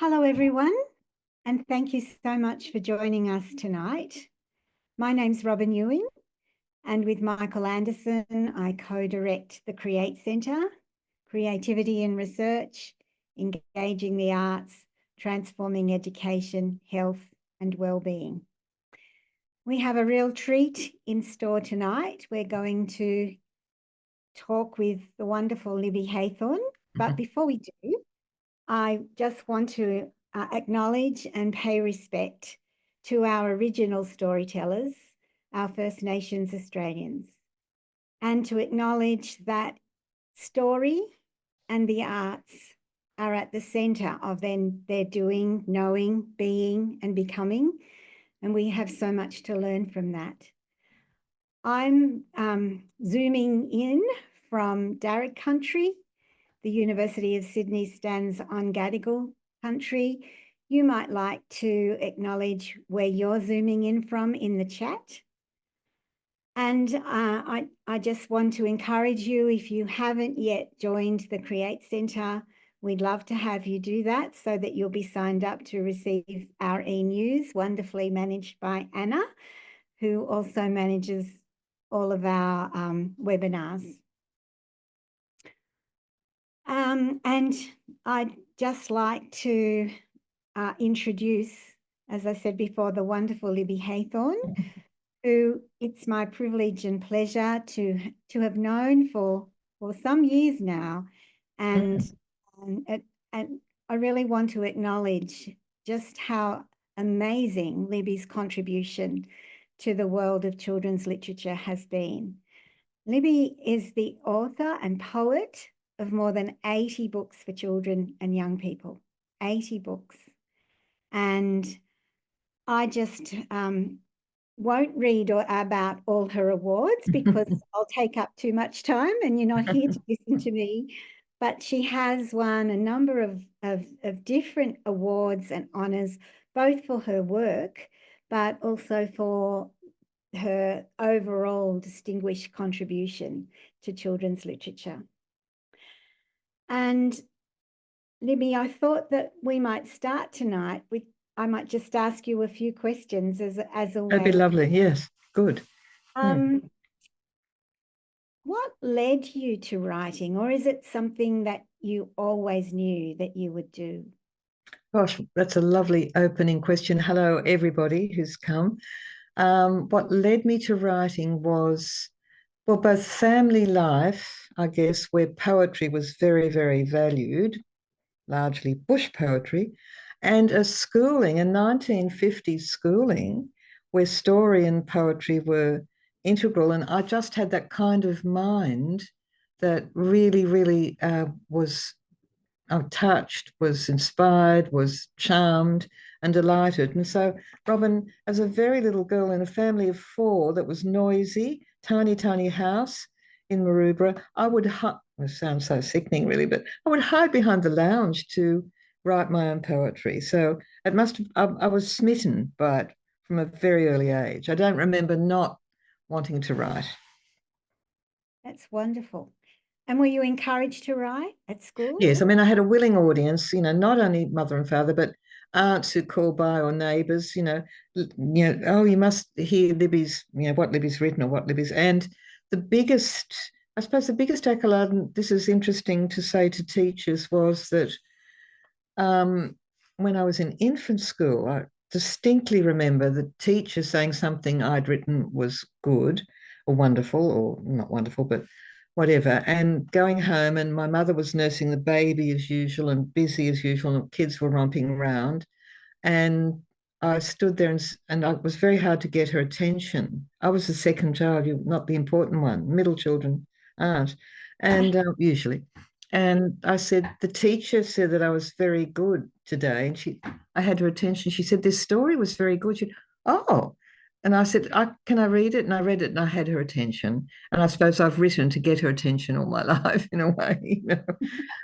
Hello, everyone, and thank you so much for joining us tonight. My name's Robin Ewing, and with Michael Anderson, I co-direct the Create Centre, Creativity and Research, Engaging the Arts, Transforming Education, Health and Wellbeing. We have a real treat in store tonight. We're going to talk with the wonderful Libby Hathorn, but before we do, I just want to acknowledge and pay respect to our original storytellers, our First Nations Australians, and to acknowledge that story and the arts are at the centre of their doing, knowing, being and becoming, and we have so much to learn from that. I'm zooming in from Darug country. The University of Sydney stands on Gadigal country. You might like to acknowledge where you're zooming in from in the chat. And I just want to encourage you, if you haven't yet joined the Create Centre, we'd love to have you do that so that you'll be signed up to receive our e-news, wonderfully managed by Anna, who also manages all of our webinars. And I'd just like to introduce, as I said before, the wonderful Libby Hathorn, who it's my privilege and pleasure to have known for some years now. And I really want to acknowledge just how amazing Libby's contribution to the world of children's literature has been. Libby is the author and poet of more than 80 books for children and young people, 80 books. And I just won't read about all her awards because I'll take up too much time and you're not here to listen to me. But she has won a number of different awards and honours, both for her work, but also for her overall distinguished contribution to children's literature. And Libby, I thought that we might start tonight with, I might just ask you a few questions as a way. That'd be lovely. Yes, good. What led you to writing, or is it something that you always knew that you would do? Gosh, that's a lovely opening question. Hello, everybody who's come. What led me to writing was, well, both family life, I guess, where poetry was very, very valued, largely bush poetry, and a schooling, a 1950s schooling, where story and poetry were integral. And I just had that kind of mind that really, really was touched, was inspired, was charmed and delighted. And so, Robin, as a very little girl in a family of four that was noisy, tiny, tiny house in Maroubra, I would, it sounds so sickening really, but I would hide behind the lounge to write my own poetry. So it must have, I was smitten by it from a very early age. I don't remember not wanting to write. That's wonderful. And were you encouraged to write at school? Yes, I mean, I had a willing audience, not only mother and father, but aunts who called by or neighbours, oh, you must hear Libby's, what Libby's written or what Libby's. And the biggest, I suppose the biggest accolade, and this is interesting to say to teachers, was that when I was in infant school, I distinctly remember the teacher saying something I'd written was good or wonderful, or not wonderful, but whatever, and going home, and my mother was nursing the baby as usual and busy as usual, and the kids were romping around. And I stood there and it was very hard to get her attention. I was the second child, not the important one. Middle children aren't, and usually. And I said, the teacher said that I was very good today. And I had her attention. She said, this story was very good. Oh, and I said, can I read it? And I read it and I had her attention. And I suppose I've written to get her attention all my life in a way.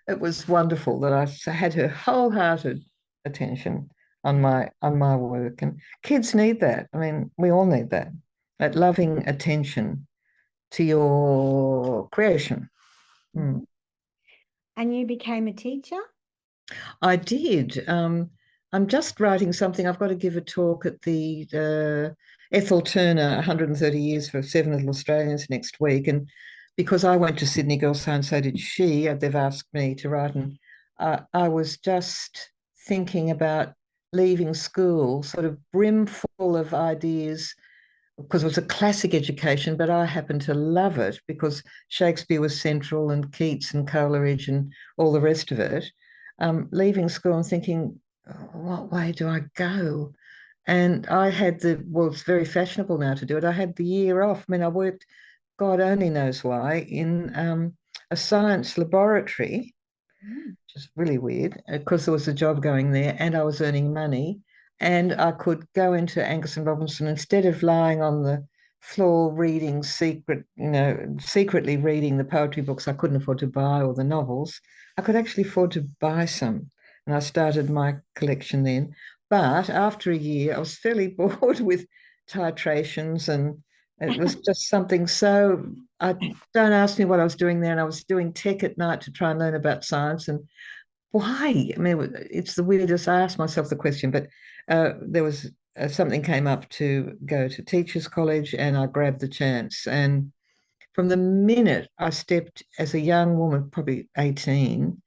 It was wonderful that I had her wholehearted attention on my work. And kids need that. I mean, we all need that loving attention to your creation. And you became a teacher? I did. I'm just writing something. I've got to give a talk at the Ethel Turner 130 years for Seven Little Australians next week. And because I went to Sydney Girls High and so did she, they've asked me to write. And I was just thinking about leaving school, sort of brimful of ideas because it was a classic education, but I happened to love it because Shakespeare was central and Keats and Coleridge and all the rest of it. Leaving school and thinking, "Oh, what way do I go?" And I had well, it's very fashionable now to do it. I had the year off. I mean, I worked, God only knows why, in a science laboratory, Mm. which is really weird because there was a job going there and I was earning money and I could go into Angus and Robinson instead of lying on the floor reading secretly reading the poetry books I couldn't afford to buy or the novels. I could actually afford to buy some. And I started my collection then. But after a year, I was fairly bored with titrations and it was just something so I don't ask me what I was doing there. And I was doing tech at night to try and learn about science. And why? I mean, it's the weirdest. I asked myself the question, but there was something came up to go to teachers' college, and I grabbed the chance. And from the minute I stepped as a young woman, probably 18,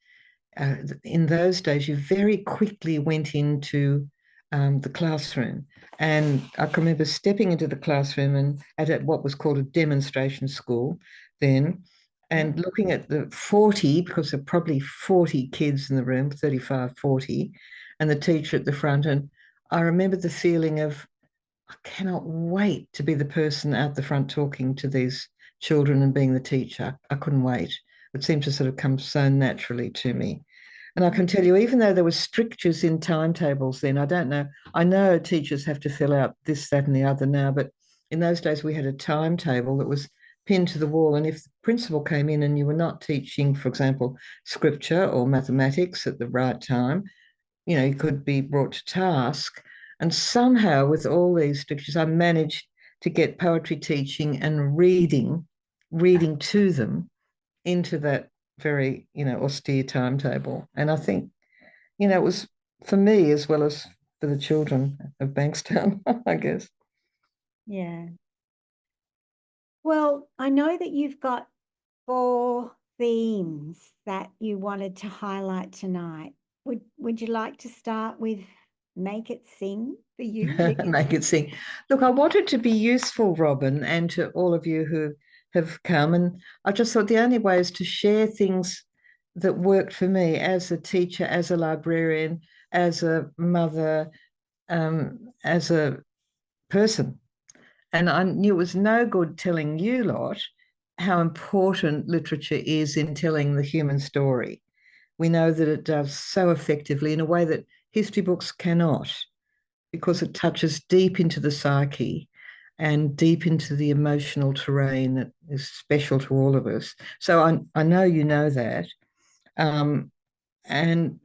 in those days, you very quickly went into the classroom. And I can remember stepping into the classroom and at what was called a demonstration school then, and looking at the 40, because there are probably 40 kids in the room, 35, 40, and the teacher at the front. And I remember the feeling of, I cannot wait to be the person out the front talking to these children and being the teacher. I couldn't wait. It seemed to sort of come so naturally to me. And I can tell you, even though there were strictures in timetables then, I don't know, I know teachers have to fill out this, that, and the other now, but in those days we had a timetable that was pinned to the wall. And if the principal came in and you were not teaching, for example, scripture or mathematics at the right time, you could be brought to task. And somehow, with all these strictures, I managed to get poetry teaching and reading to them into that very, austere timetable. And I think, it was for me as well as for the children of Bankstown, I guess. Yeah. Well, I know that you've got 4 themes that you wanted to highlight tonight. Would you like to start with Make It Sing for you? Make it sing. Look, I wanted to be useful, Robin, and to all of you who have come. And I just thought the only way is to share things that worked for me as a teacher, as a librarian, as a mother, as a person. And I knew it was no good telling you lot how important literature is in telling the human story. We know that it does so effectively in a way that history books cannot, because it touches deep into the psyche and deep into the emotional terrain that is special to all of us. So I know you know that. Um, and,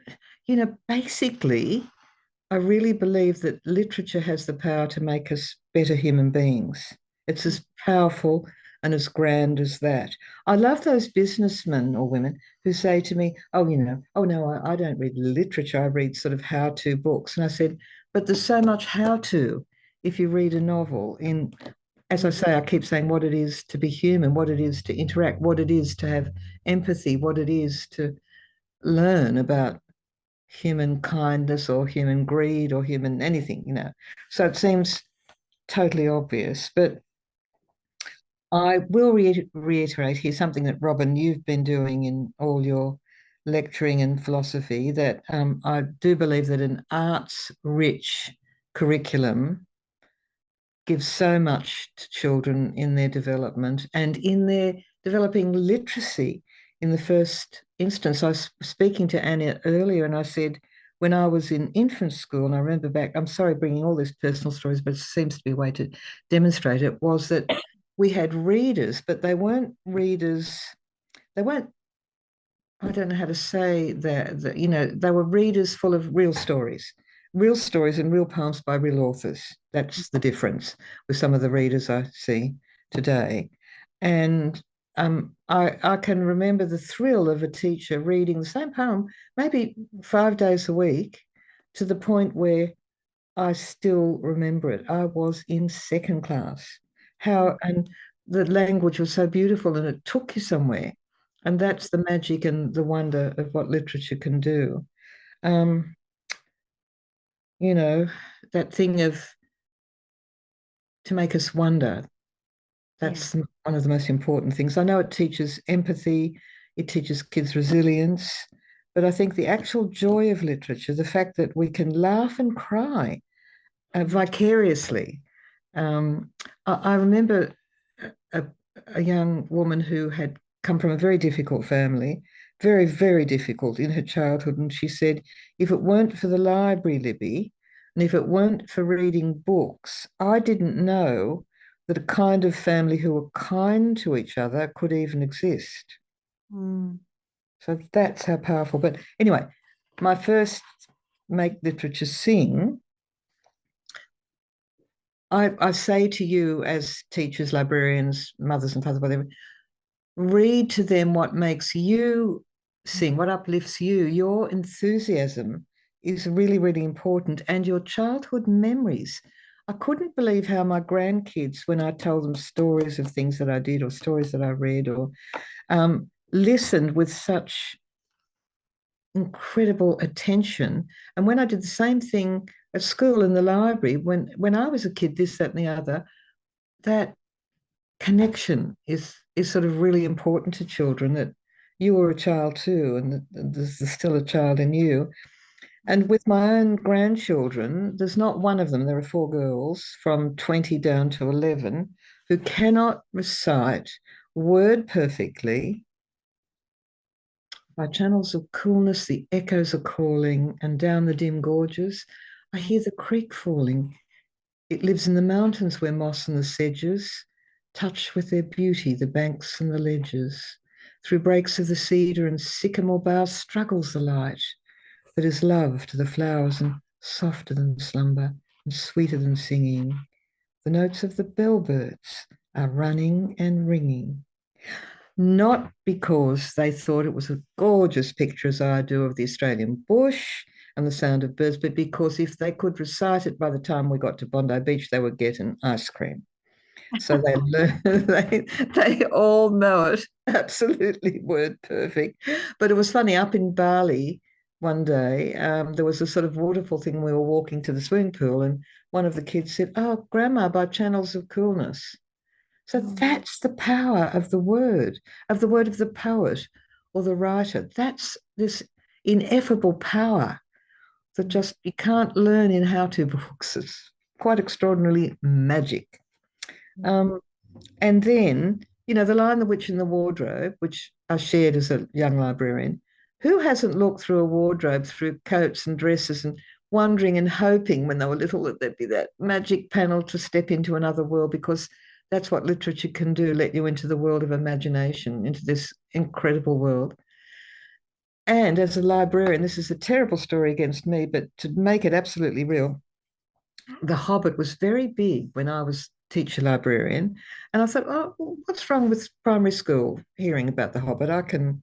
basically, I really believe that literature has the power to make us better human beings. It's as powerful and as grand as that. I love those businessmen or women who say to me, oh, oh no, I don't read literature. I read sort of how-to books. And I said, but there's so much how-to if you read a novel in, as I say, I keep saying what it is to be human, what it is to interact, what it is to have empathy, what it is to learn about human kindness or human greed or human anything. So it seems totally obvious, but I will reiterate here something that, Robin, you've been doing in all your lecturing and philosophy, that I do believe that an arts-rich curriculum gives so much to children in their development and in their developing literacy in the first instance. I was speaking to Anna earlier and I said, when I was in infant school, and I remember back, I'm sorry bringing all these personal stories, but it seems to be a way to demonstrate it, was that we had readers, but they weren't readers, they weren't, I don't know how to say that, they were readers full of real stories and real poems by real authors. That's the difference with some of the readers I see today. And I can remember the thrill of a teacher reading the same poem, maybe 5 days a week, to the point where I still remember it. I was in second class. And the language was so beautiful and it took you somewhere. And that's the magic and the wonder of what literature can do. Um, you know, that thing of to make us wonder. That's one of the most important things. I know it teaches empathy, it teaches kids resilience, but I think the actual joy of literature, the fact that we can laugh and cry vicariously. I remember a, a young woman who had come from a very difficult family, very, very difficult in her childhood. And she said, if it weren't for the library, Libby, and if it weren't for reading books, I didn't know that a kind of family who were kind to each other could even exist. Mm. So that's how powerful. But anyway, my first Make Literature Sing, I say to you as teachers, librarians, mothers and fathers, whatever, read to them what makes you sing, what uplifts you. Your enthusiasm is really, really important, and your childhood memories. I couldn't believe how my grandkids, when I told them stories of things that I did or stories that I read, or listened with such incredible attention. And when I did the same thing at school in the library, when I was a kid, this, that, and the other, that connection is sort of really important to children, that you were a child too, and there's still a child in you. And with my own grandchildren, there's not one of them, there are 4 girls from 20 down to 11, who cannot recite word perfectly. By channels of coolness, the echoes are calling, and down the dim gorges, I hear the creek falling. It lives in the mountains where moss and the sedges touch with their beauty the banks and the ledges. Through breaks of the cedar and sycamore boughs struggles the light that is love to the flowers and softer than slumber and sweeter than singing. The notes of the bellbirds are running and ringing. Not because they thought it was a gorgeous picture, as I do, of the Australian bush and the sound of birds, but because if they could recite it by the time we got to Bondi Beach, they would get an ice cream. So they learn, they all know it absolutely word perfect. But it was funny, up in Bali one day, there was a sort of waterfall thing. We were walking to the swimming pool, and one of the kids said, "Oh, Grandma, by channels of coolness." So that's the power of the word of the poet or the writer. That's this ineffable power that just you can't learn in how-to books. It's quite extraordinarily magic. And then, The Lion, the Witch, and the Wardrobe, which I shared as a young librarian. Who hasn't looked through a wardrobe, through coats and dresses, and wondering and hoping when they were little that there'd be that magic panel to step into another world, because that's what literature can do, let you into the world of imagination, into this incredible world. And as a librarian, this is a terrible story against me, but to make it absolutely real, The Hobbit was very big when I was teacher librarian, and I thought, oh, what's wrong with primary school hearing about The Hobbit? I can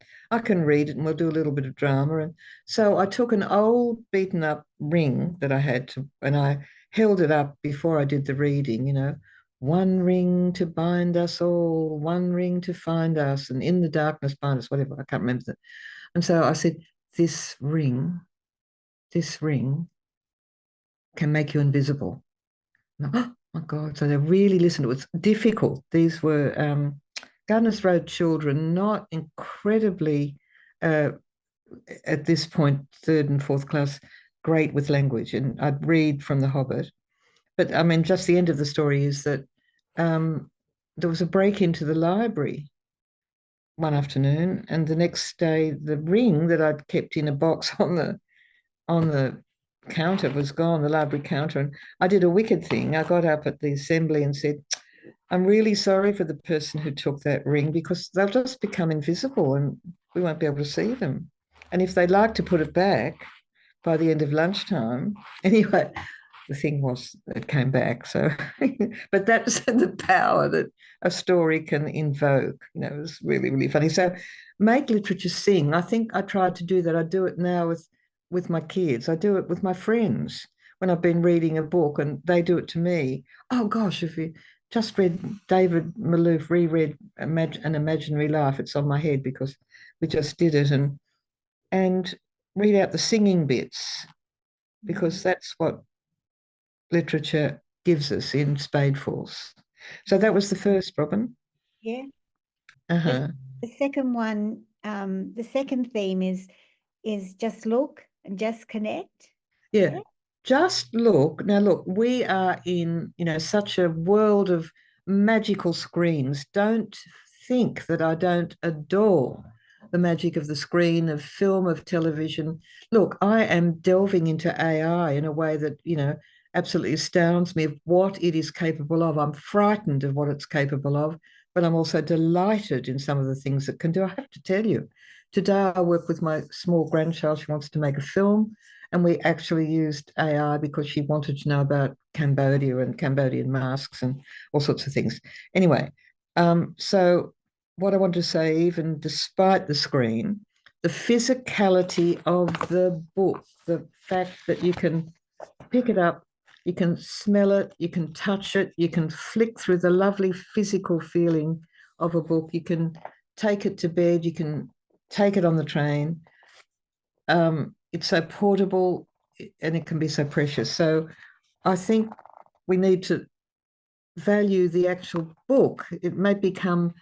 read it, and we'll do a little bit of drama. And so I took an old beaten up ring that I had and I held it up before I did the reading. One ring to bind us all, one ring to find us, and in the darkness bind us. Whatever, I can't remember that. And so I said, this ring can make you invisible. Oh my God. So they really listened. It was difficult. These were Gardner's Road children, not incredibly, at this point, third and fourth class, great with language. And I'd read from The Hobbit. But I mean, just the end of the story is that there was a break into the library one afternoon, and the next day, the ring that I'd kept in a box on the counter was gone, the library counter. And I did a wicked thing. I got up at the assembly and said, I'm really sorry for the person who took that ring, because they'll just become invisible and we won't be able to see them. And if they'd like to put it back by the end of lunchtime, anyway, the thing was, it came back. So, but that's the power that a story can invoke. It was really, really funny. So, make literature sing. I think I tried to do that. I do it now with my kids. I do it with my friends when I've been reading a book and they do it to me. Oh gosh, if you just read David Malouf, reread An Imaginary Life, it's on my head because we just did it, and read out the singing bits because that's what literature gives us in Spadefuls. So that was the first, Robin. Yeah. Uh-huh. The second one, the second theme is just look and just connect. Yeah. Just look. Now look, we are in, such a world of magical screens. Don't think that I don't adore the magic of the screen, of film, of television. Look, I am delving into AI in a way that, absolutely astounds me of what it is capable of. I'm frightened of what it's capable of, but I'm also delighted in some of the things it can do. I have to tell you, today I work with my small grandchild. She wants to make a film, and we actually used AI because she wanted to know about Cambodia and Cambodian masks and all sorts of things. Anyway, so what I want to say, even despite the screen, the physicality of the book, the fact that you can pick it up, you can smell it, you can touch it, you can flick through the lovely physical feeling of a book, you can take it to bed, you can take it on the train. It's so portable and it can be so precious. So I think we need to value the actual book. It may become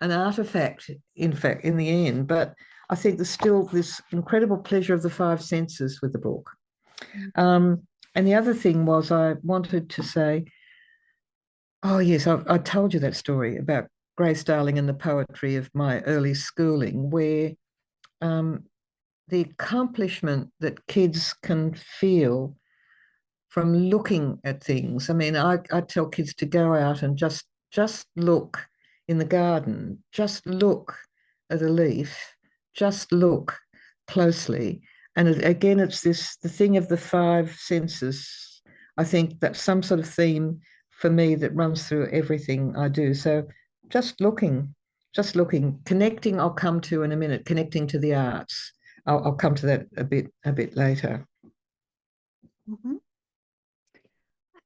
an artifact, in fact, in the end, but I think there's still this incredible pleasure of the five senses with the book. And the other thing was I wanted to say, oh, yes, I told you that story about Grace Darling and the poetry of my early schooling, where um, the accomplishment that kids can feel from looking at things. I mean, I tell kids to go out and just look in the garden, just look at a leaf, just look closely. And again, it's the thing of the five senses. I think that's some sort of theme for me that runs through everything I do. So just looking, connecting. I'll come to in a minute. Connecting to the arts. I'll come to that a bit later. Mm-hmm.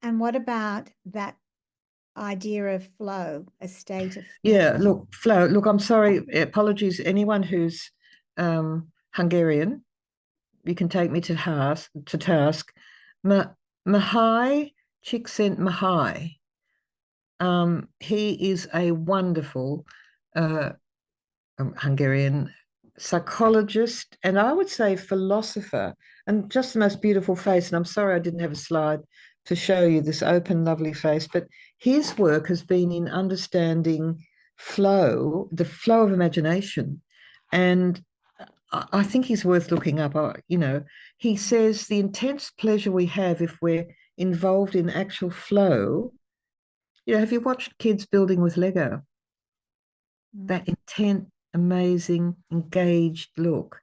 And what about that idea of flow, a state of flow? Yeah, look, Flo, look, I'm sorry, apologies. Anyone who's Hungarian, you can take me to task. Mihai Csikszentmihalyi. He is a wonderful uh, Hungarian psychologist and I would say philosopher, and just the most beautiful face. And I'm sorry I didn't have a slide to show you this open, lovely face, but his work has been in understanding flow, the flow of imagination. And I think he's worth looking up. He says the intense pleasure we have if we're involved in actual flow. Have you watched kids building with Lego? That intent, amazing, engaged look.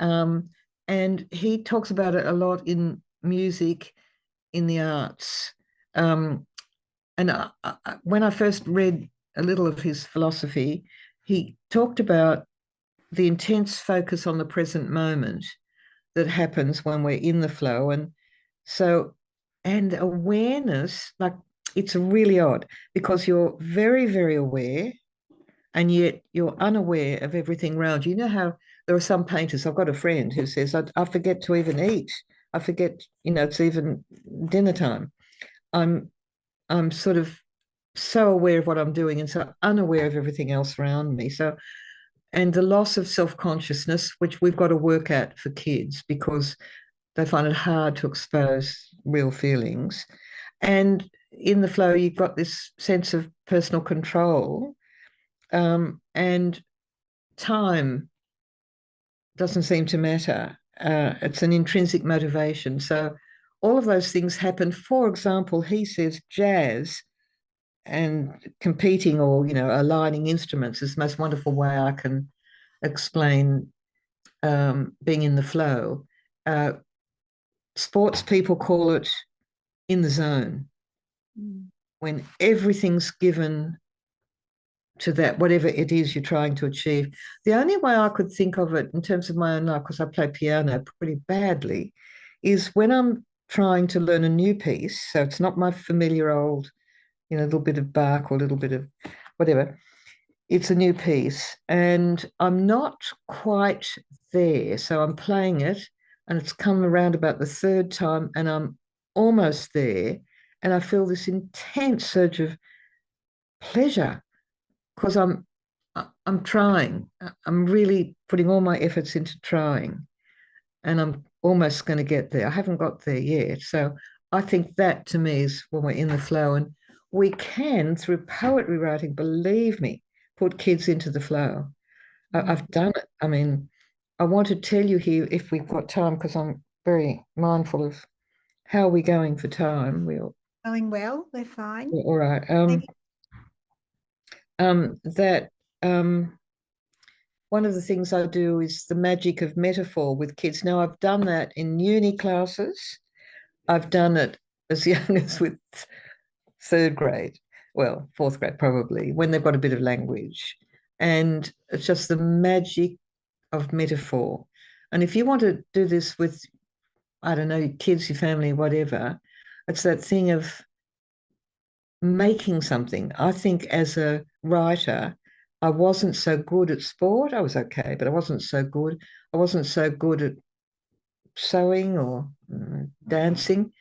Um, and he talks about it a lot in music, in the arts. And when I first read a little of his philosophy, he talked about the intense focus on the present moment that happens when we're in the flow. And awareness, like it's really odd because you're very, very aware and yet you're unaware of everything around you. You know how there are some painters, I've got a friend who says, I forget to even eat. I forget, it's even dinner time. I'm sort of so aware of what I'm doing and so unaware of everything else around me. So, and the loss of self-consciousness, which we've got to work at for kids because they find it hard to expose real feelings. And in the flow, you've got this sense of personal control, and time doesn't seem to matter. It's an intrinsic motivation. So all of those things happen. For example, he says jazz and competing or, aligning instruments is the most wonderful way I can explain being in the flow. Sports people call it in the zone, Mm. when everything's given to that, whatever it is you're trying to achieve. The only way I could think of it in terms of my own life, because I play piano pretty badly, is when I'm trying to learn a new piece. So it's not my familiar old, little bit of Bach or a little bit of whatever. It's a new piece and I'm not quite there. So I'm playing it and it's come around about the third time and I'm almost there. And I feel this intense surge of pleasure because I'm trying. I'm really putting all my efforts into trying, and I'm almost going to get there. I haven't got there yet. So I think that to me is when we're in the flow, and we can through poetry writing, believe me, put kids into the flow. I've done it. I mean, I want to tell you here if we've got time because I'm very mindful of how we're going for time. Going well, we're fine. All right. That one of the things I do is the magic of metaphor with kids. Now, I've done that in uni classes. I've done it as young as with third grade, well, fourth grade probably, when they've got a bit of language. And it's just the magic of metaphor. And if you want to do this with, I don't know, your kids, your family, whatever, it's that thing of making something. I think as a writer, I wasn't so good at sport. I was okay, but I wasn't so good. I wasn't so good at sewing or dancing,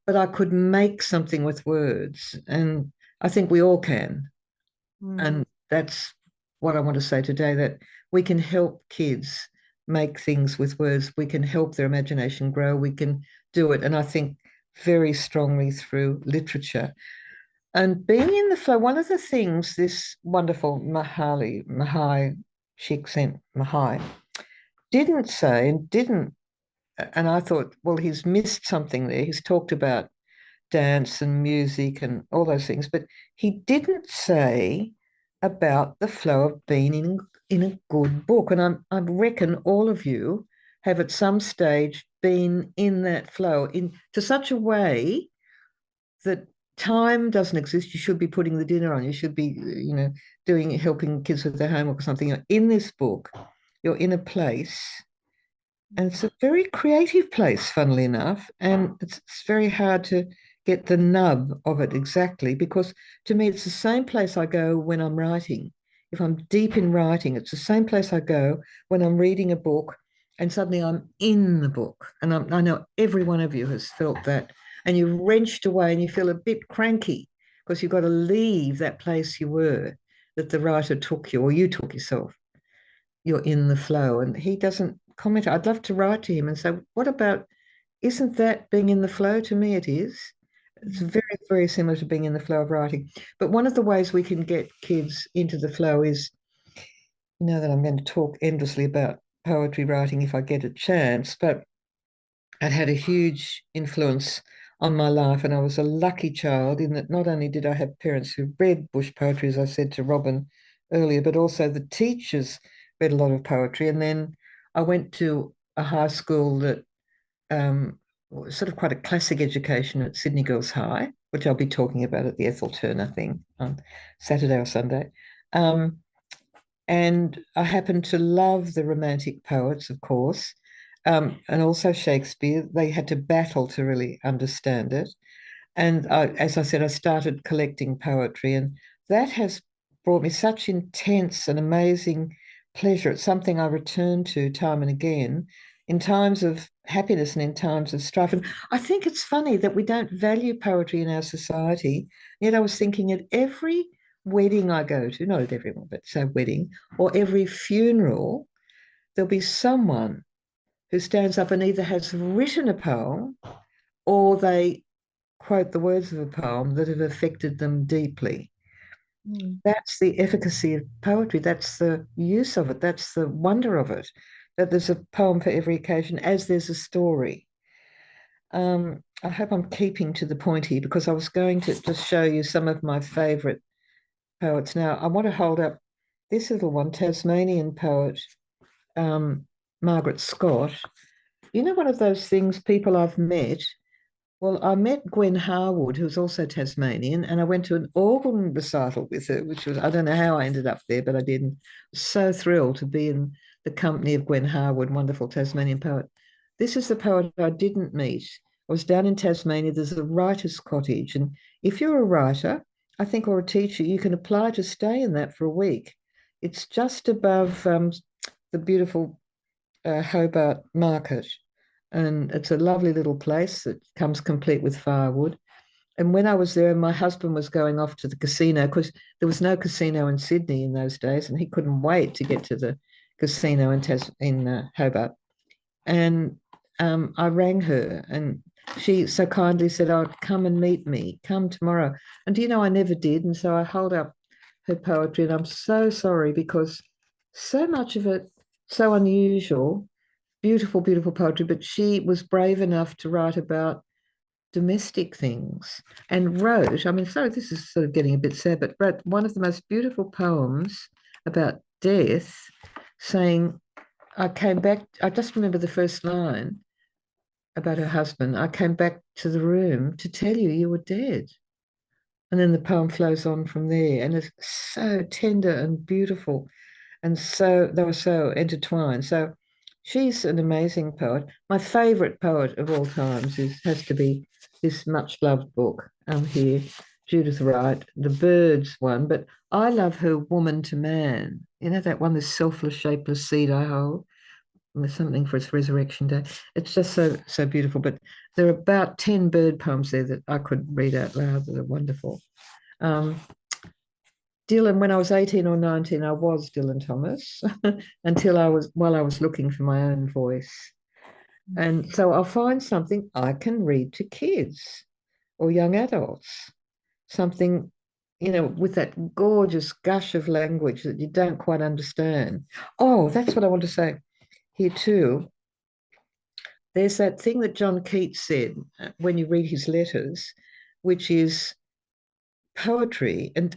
but I could make something with words. And I think we all can. And that's what I want to say today, that we can help kids make things with words. We can help their imagination grow. We can do it. And I think very strongly through literature. And being in the flow, one of the things this wonderful Mahai chick sent Mahai didn't say and didn't, and I thought, well, he's missed something there. He's talked about dance and music and all those things, but he didn't say about the flow of being in a good book. And I reckon all of you have at some stage been in that flow in to such a way that time doesn't exist. You should be putting the dinner on. You should be, helping kids with their homework or something. In this book, you're in a place, and it's a very creative place, funnily enough. And it's very hard to get the nub of it exactly because to me, it's the same place I go when I'm writing. If I'm deep in writing, it's the same place I go when I'm reading a book and suddenly I'm in the book. And I know every one of you has felt that. And you're wrenched away and you feel a bit cranky because you've got to leave that place you were, that the writer took you or you took yourself. You're in the flow. And he doesn't comment. I'd love to write to him and say, what about, isn't that being in the flow? To me, it is. It's very, very similar to being in the flow of writing. But one of the ways we can get kids into the flow is, you know that I'm going to talk endlessly about poetry writing if I get a chance, but it had a huge influence on my life. And I was a lucky child in that not only did I have parents who read bush poetry, as I said to Robin earlier, but also the teachers read a lot of poetry. And then I went to a high school that sort of quite a classic education at Sydney Girls High, which I'll be talking about at the Ethel Turner thing on Saturday or Sunday. And I happen to love the Romantic poets, of course, and also Shakespeare. They had to battle to really understand it. And as I said, I started collecting poetry, and that has brought me such intense and amazing pleasure. It's something I return to time and again in times of happiness and in times of strife. And I think it's funny that we don't value poetry in our society. Yet I was thinking at every wedding I go to, not at everyone, but say wedding, or every funeral, there'll be someone who stands up and either has written a poem or they quote the words of a poem that have affected them deeply. That's the efficacy of poetry. That's the use of it. That's the wonder of it, that there's a poem for every occasion, as there's a story. I hope I'm keeping to the point here because I was going to just show you some of my favourite poets. Now, I want to hold up this little one, Tasmanian poet Margaret Scott. You know, one of those things, people I've met Well, I met Gwen Harwood, who's also Tasmanian, and I went to an organ recital with her, which was, I don't know how I ended up there, but I did. And so thrilled to be in the company of Gwen Harwood, wonderful Tasmanian poet. This is the poet I didn't meet. I was down in Tasmania. There's a writer's cottage. And if you're a writer, I think, or a teacher, you can apply to stay in that for a week. It's just above the beautiful Hobart Market. And it's a lovely little place that comes complete with firewood. And when I was there, my husband was going off to the casino because there was no casino in Sydney in those days, and he couldn't wait to get to the casino in Hobart. And I rang her, and she so kindly said, "Oh, come and meet me. Come tomorrow." And do you know, I never did. And so I held up her poetry, and I'm so sorry because so much of it so unusual, beautiful, beautiful poetry. But she was brave enough to write about domestic things and wrote, I mean, so this is sort of getting a bit sad, but wrote one of the most beautiful poems about death, saying, I came back, I just remember the first line about her husband. I came back to the room to tell you you were dead. And then the poem flows on from there. And it's so tender and beautiful. And so they were so intertwined. So she's an amazing poet. My favorite poet of all times has to be this much loved book here, Judith Wright, the Birds one. But I love her Woman to Man. You know that one, this selfless, shapeless seed I hold. There's something for its resurrection day. It's just so beautiful. But there are about 10 bird poems there that I could read out loud that are wonderful. Um, Dylan, when I was 18 or 19, I was Dylan Thomas while I was looking for my own voice. And so I'll find something I can read to kids or young adults, something, with that gorgeous gush of language that you don't quite understand. Oh, that's what I want to say here too. There's that thing that John Keats said when you read his letters, which is poetry and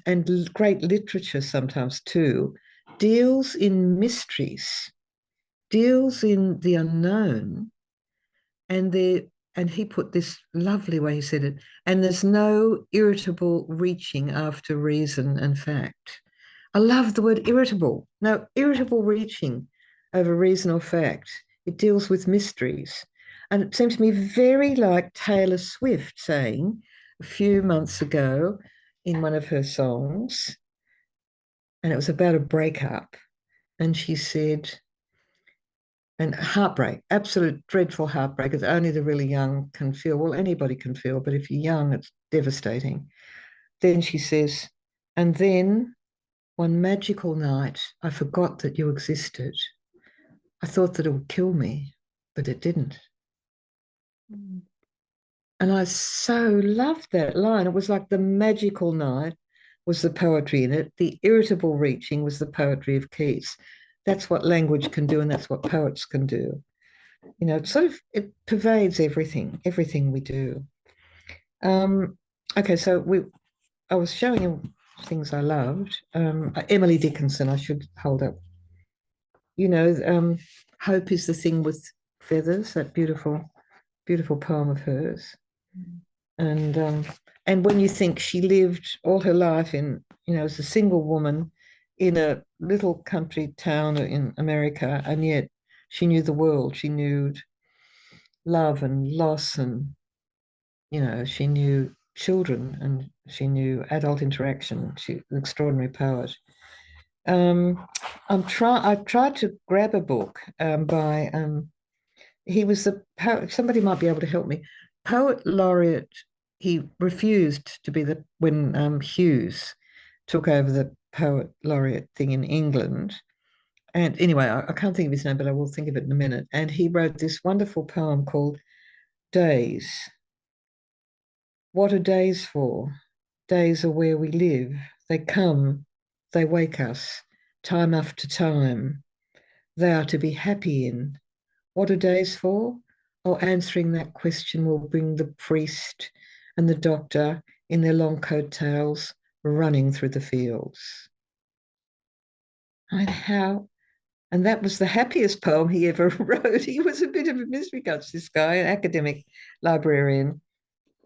great literature sometimes too deals in mysteries, deals in the unknown, and he put this lovely way, he said it, and there's no irritable reaching after reason and fact. I love the word irritable. No irritable reaching over reason or fact. It deals with mysteries. And it seemed to me very like Taylor Swift saying a few months ago in one of her songs, and it was about a breakup. And she said, and heartbreak, absolute dreadful heartbreak, that only the really young can feel. Well, anybody can feel, but if you're young, it's devastating. Then she says, and then one magical night, I forgot that you existed. I thought that it would kill me, but it didn't. Mm. And I so loved that line. It was like the magical night was the poetry in it. The irritable reaching was the poetry of Keats. That's what language can do, and that's what poets can do. It pervades everything we do. Okay, so I was showing you things I loved. Emily Dickinson, I should hold up. Hope is the thing with feathers, that beautiful, beautiful poem of hers. And when you think she lived all her life as a single woman in a little country town in America, and yet she knew the world. She knew love and loss, and she knew children, and she knew adult interaction. She's an extraordinary poet. I tried to grab a book by he was the poet. Somebody might be able to help me. Poet laureate. He refused to be when Hughes took over the poet laureate thing in England. And anyway, I can't think of his name, but I will think of it in a minute. And he wrote this wonderful poem called Days. What are days for? Days are where we live. They come, they wake us, time after time. They are to be happy in. What are days for? Oh, answering that question will bring the priest and the doctor in their long coattails running through the fields. And how? And that was the happiest poem he ever wrote. He was a bit of a mystery catch, this guy, an academic librarian.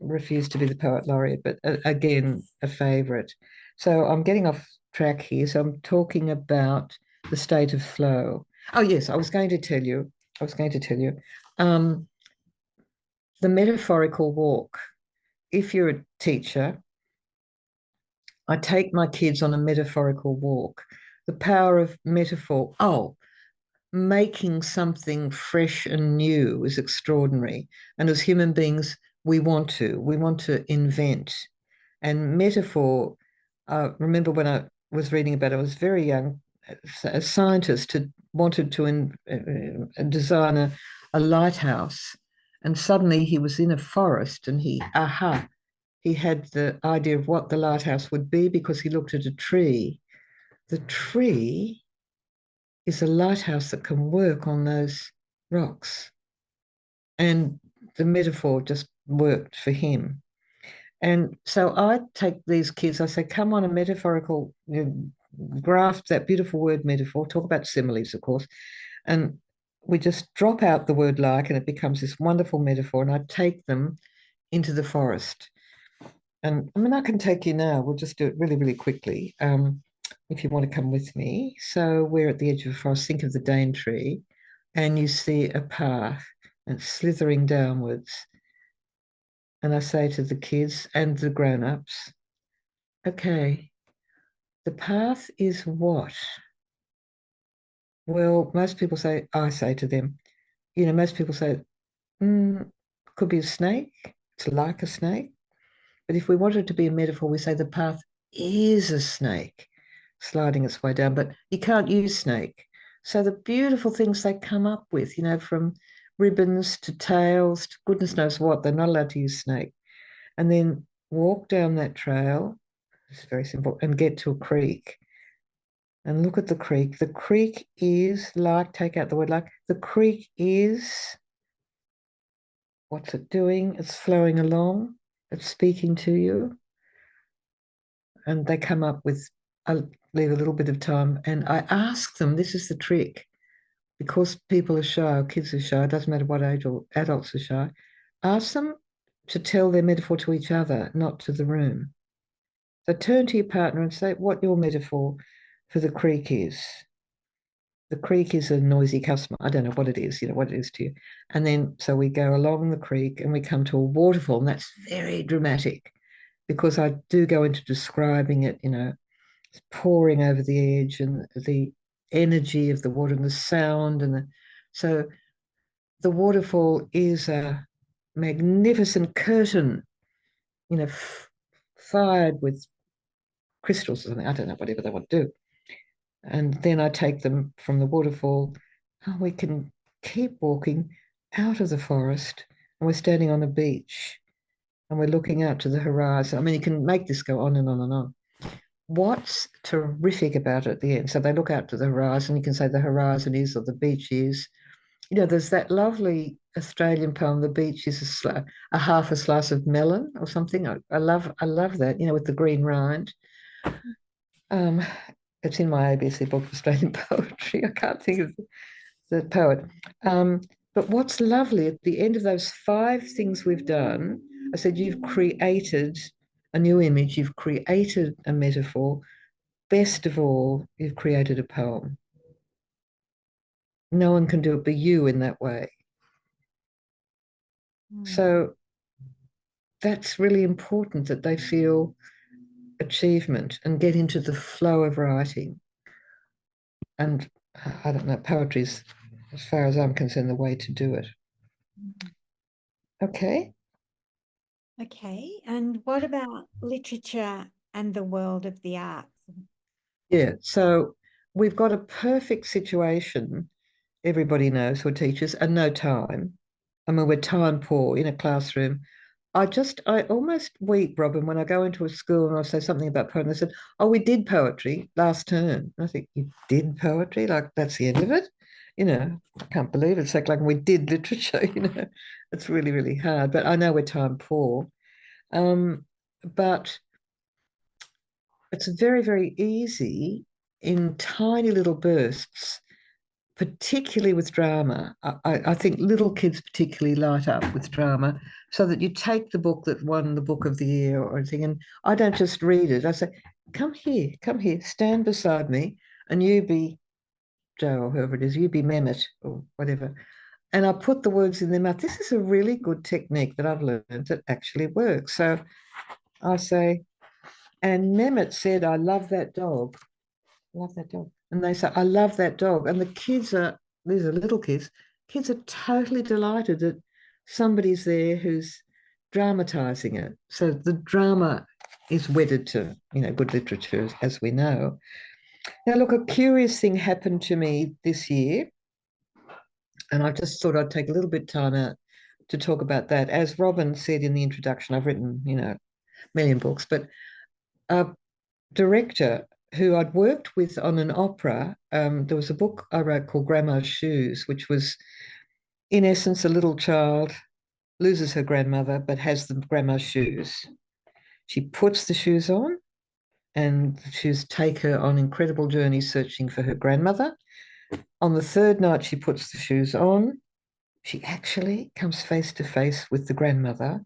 refused to be the poet laureate, but again, a favourite. So I'm getting off track here. So I'm talking about the state of flow. Oh yes, I was going to tell you. Um, the metaphorical walk. If you're a teacher, I take my kids on a metaphorical walk. The power of metaphor. Oh, making something fresh and new is extraordinary. And as human beings, we want to invent. And metaphor, remember when I was reading about it, I was very young, a scientist had wanted to design a lighthouse. And suddenly he was in a forest and he had the idea of what the lighthouse would be because he looked at a tree. The tree is a lighthouse that can work on those rocks. And the metaphor just worked for him. And so I take these kids, I say, come on a metaphorical, grasp that beautiful word metaphor, talk about similes, of course. And we just drop out the word like, and it becomes this wonderful metaphor. And I take them into the forest. And I mean, I can take you now. We'll just do it really, really quickly. If you want to come with me. So we're at the edge of a forest. Think of the dane tree, and you see a path and slithering downwards. And I say to the kids and the grown-ups, okay, the path is what? Well, most people say, I say to them, most people say, could be a snake. It's like a snake. But if we want it to be a metaphor, we say the path is a snake sliding its way down, but you can't use snake. So the beautiful things they come up with, from ribbons to tails to goodness knows what, they're not allowed to use snake. And then walk down that trail, it's very simple, and get to a creek. And look at the creek. The creek is like, take out the word like, the creek is, what's it doing? It's flowing along, it's speaking to you. And they come up with, I leave a little bit of time and I ask them, this is the trick, because people are shy or kids are shy, it doesn't matter what age or adults are shy, ask them to tell their metaphor to each other, not to the room. So turn to your partner and say what your metaphor for the creek is. The creek is a noisy customer. I don't know what it is, what it is to you. And then, so we go along the creek and we come to a waterfall, and that's very dramatic because I do go into describing it, it's pouring over the edge and the energy of the water and the sound. So the waterfall is a magnificent curtain, fired with crystals or something. I don't know, whatever they want to do. And then I take them from the waterfall. And we can keep walking out of the forest, and we're standing on a beach and we're looking out to the horizon. I mean, you can make this go on and on and on. What's terrific about it at the end? So they look out to the horizon. You can say the horizon is, or the beach is. There's that lovely Australian poem, "The beach is a half a slice of melon" or something. I love that. With the green rind. It's in my ABC book, Australian Poetry. I can't think of the poet. But what's lovely at the end of those 5 things we've done, I said, you've created a new image, you've created a metaphor. Best of all, you've created a poem. No one can do it but you in that way. So that's really important, that they feel achievement and get into the flow of writing. And I don't know, poetry's, as far as I'm concerned, the way to do it. Okay. Okay. And what about literature and the world of the arts? Yeah. So we've got a perfect situation. Everybody knows who are teachers and no time. I mean, we're time poor in a classroom. I almost weep, Robin, when I go into a school and I say something about poetry. They said, "Oh, we did poetry last term." I think, "You did poetry? Like that's the end of it?" I can't believe it. It's like we did literature, It's really, really hard. But I know we're time poor. But it's very, very easy in tiny little bursts, particularly with drama. I think little kids particularly light up with drama, so that you take the book that won the book of the year or anything, and I don't just read it. I say, come here, stand beside me, and you be Joe or whoever it is, you be Mehmet or whatever. And I put the words in their mouth. This is a really good technique that I've learned that actually works. So I say, and Mehmet said, I love that dog. Love that dog. And they say, I love that dog. And the kids are, these are little kids are totally delighted that somebody's there who's dramatizing it. So the drama is wedded to, good literature, as we know. Now, look, a curious thing happened to me this year, and I just thought I'd take a little bit of time out to talk about that. As Robin said in the introduction, I've written, a million books, but a director who I'd worked with on an opera, there was a book I wrote called Grandma's Shoes, which was, in essence, a little child loses her grandmother but has the grandma's shoes. She puts the shoes on, and the shoes take her on incredible journeys searching for her grandmother. On the third night she puts the shoes on, she actually comes face to face with the grandmother.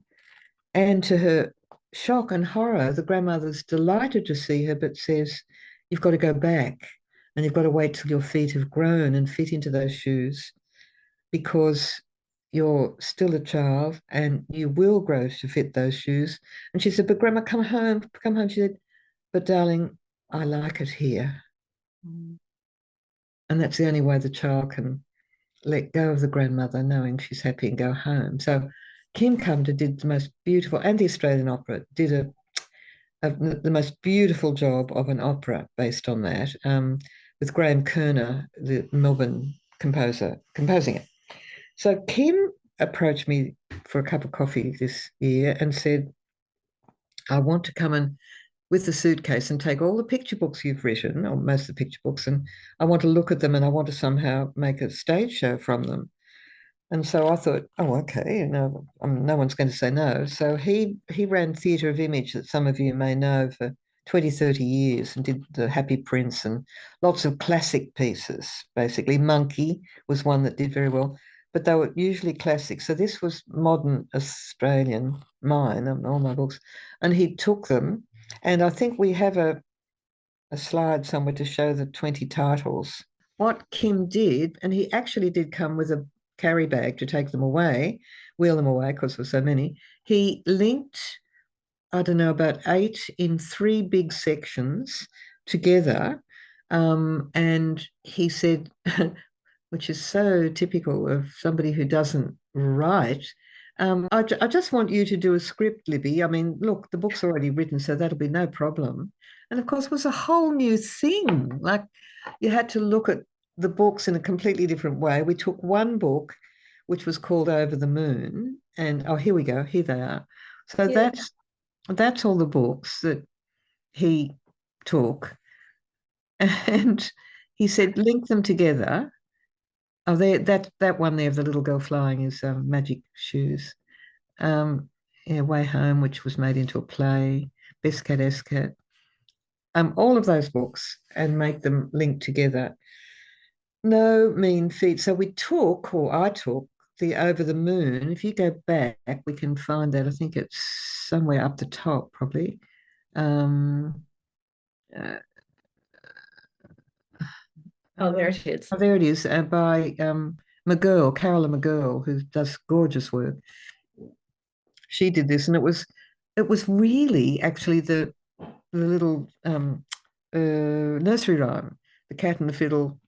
And to her shock and horror, the grandmother's delighted to see her, but says, you've got to go back and you've got to wait till your feet have grown and fit into those shoes, because you're still a child and you will grow to fit those shoes. And she said, but Grandma, come home, come home. She said, but darling, I like it here. Mm. And that's the only way the child can let go of the grandmother, knowing she's happy, and go home. So Kim Cumder did the most beautiful, and the Australian Opera did the most beautiful job of an opera based on that, with Graham Kerner, the Melbourne composer, composing it. So Kim approached me for a cup of coffee this year and said, I want to come in with the suitcase and take all the picture books you've written, or most of the picture books, and I want to look at them and I want to somehow make a stage show from them. And so I thought, oh, okay, no one's going to say no. So he ran Theatre of Image, that some of you may know, for 20, 30 years, and did The Happy Prince and lots of classic pieces, basically. Monkey was one that did very well, but they were usually classic. So this was modern Australian, mine, all my books. And he took them, and I think we have a slide somewhere to show the 20 titles. What Kim did, and he actually did come with a carry bag to take them away, wheel them away, because there were so many. He linked, I don't know, about 8 in 3 big sections together. And he said, which is so typical of somebody who doesn't write, I just want you to do a script, Libby. I mean, look, the book's already written, so that'll be no problem. And of course, it was a whole new thing. Like, you had to look at the books in a completely different way. We took one book, which was called Over the Moon, and oh, here we go. Here they are. So yeah, that's all the books that he took, and he said, link them together. Oh, that one there of the little girl flying is Magic Shoes. Yeah, Way Home, which was made into a play. Best Cat, S Cat. All of those books, and make them link together. No mean feat. So I took the Over the Moon. If you go back, we can find that. I think it's somewhere up the top, probably. There it is. Oh, there it is, by McGurl, Carolyn McGurl, who does gorgeous work. She did this, and it was really actually the little nursery rhyme, the cat and the fiddle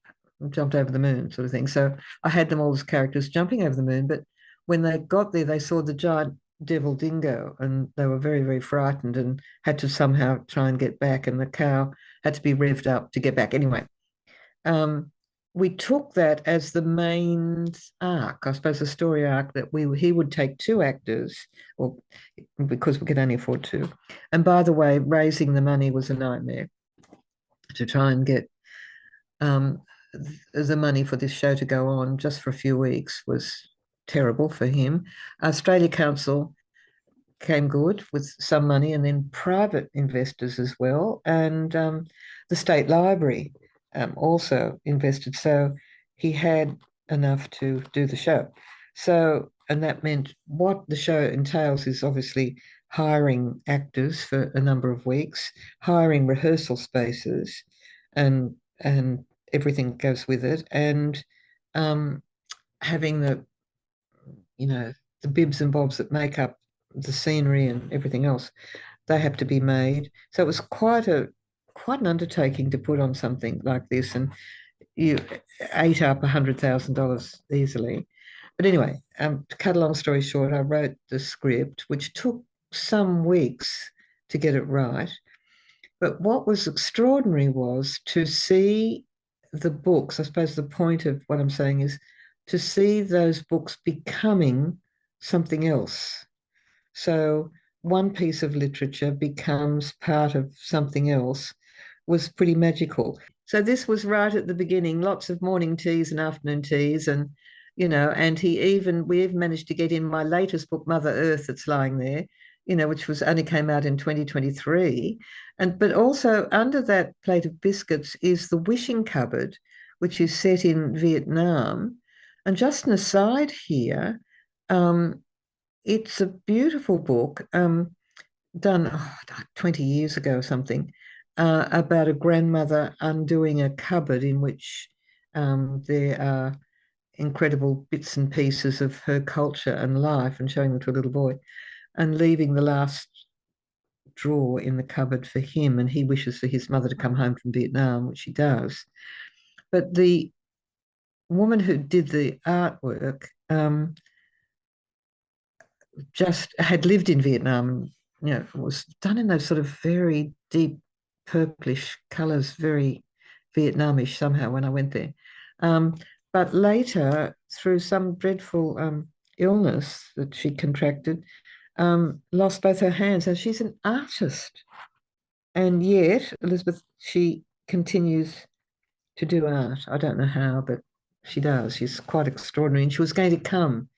jumped over the moon, sort of thing. So I had them all as characters jumping over the moon, but when they got there, they saw the giant devil dingo, and they were very, very frightened and had to somehow try and get back, and the cow had to be revved up to get back. Anyway, we took that as the main arc, I suppose, the story arc, that he would take 2 actors, or because we could only afford 2. And by the way, raising the money was a nightmare. To try and get the money for this show to go on just for a few weeks was terrible for him. Australia Council came good with some money, and then private investors as well, and the State Library also invested. So he had enough to do the show. So, and that meant what the show entails is obviously hiring actors for a number of weeks, hiring rehearsal spaces, and everything goes with it, and having the bibs and bobs that make up the scenery and everything else. They have to be made. So it was quite an undertaking to put on something like this, and you ate up $100,000 easily. But anyway, to cut a long story short, I wrote the script, which took some weeks to get it right. But what was extraordinary was to see the books. I suppose the point of what I'm saying is to see those books becoming something else. So one piece of literature becomes part of something else was pretty magical. So this was right at the beginning, lots of morning teas and afternoon teas, and and we even managed to get in my latest book, Mother Earth, that's lying there, which was only came out in 2023. But also under that plate of biscuits is The Wishing Cupboard, which is set in Vietnam. And just an aside here, it's a beautiful book, done 20 years ago or something, about a grandmother undoing a cupboard in which there are incredible bits and pieces of her culture and life, and showing them to a little boy, and leaving the last drawer in the cupboard for him, and he wishes for his mother to come home from Vietnam, which she does. But the woman who did the artwork just had lived in Vietnam, and it was done in those sort of very deep purplish colors, very Vietnamish somehow when I went there. But later, through some dreadful illness that she contracted, lost both her hands, and she's an artist. And yet, Elizabeth, she continues to do art. I don't know how, but she does. She's quite extraordinary. And she was going to come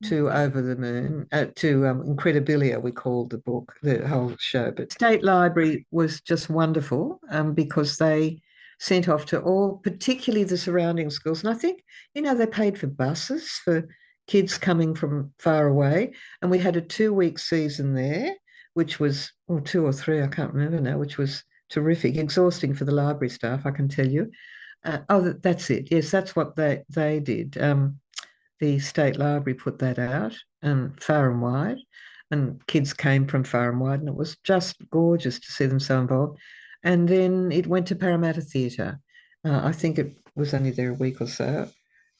to Over the Moon, to Incredibilia, we called the book, the whole show. But State Library was just wonderful, because they sent off to all, particularly the surrounding schools. And I think, they paid for buses for kids coming from far away. And we had a 2-week season there, which was, 2 or 3, I can't remember now, which was terrific, exhausting for the library staff, I can tell you. That's it. Yes, that's what they did. The State Library put that out, far and wide, and kids came from far and wide, and it was just gorgeous to see them so involved. And then it went to Parramatta Theatre. I think it was only there a week or so.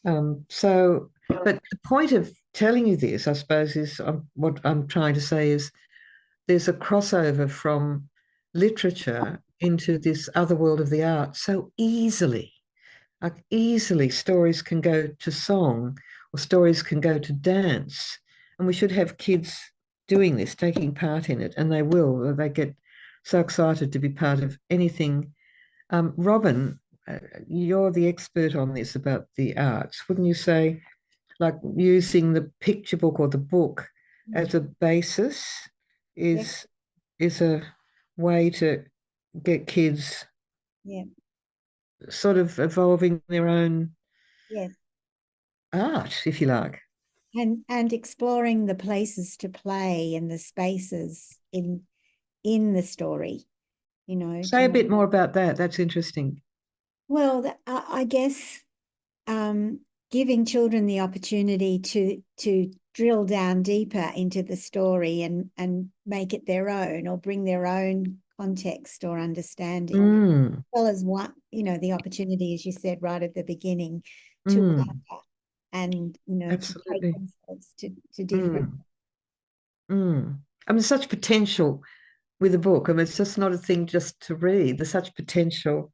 But the point of telling you this, I suppose, is what I'm trying to say is there's a crossover from literature into this other world of the arts so easily. Like easily, stories can go to song, or stories can go to dance. And we should have kids doing this, taking part in it, and they will. They get so excited to be part of anything. Robin, you're the expert on this about the arts. Wouldn't you say, like using the picture book or the book as a basis is a way to get kids sort of evolving their own art, if you like. And exploring the places to play and the spaces in the story, Say a bit more about that. That's interesting. Well, I guess giving children the opportunity to drill down deeper into the story and make it their own, or bring their own context or understanding, as well as the opportunity, as you said right at the beginning, to wonder and to take themselves to different. I mean, such potential with a book. I mean, it's just not a thing just to read. There's such potential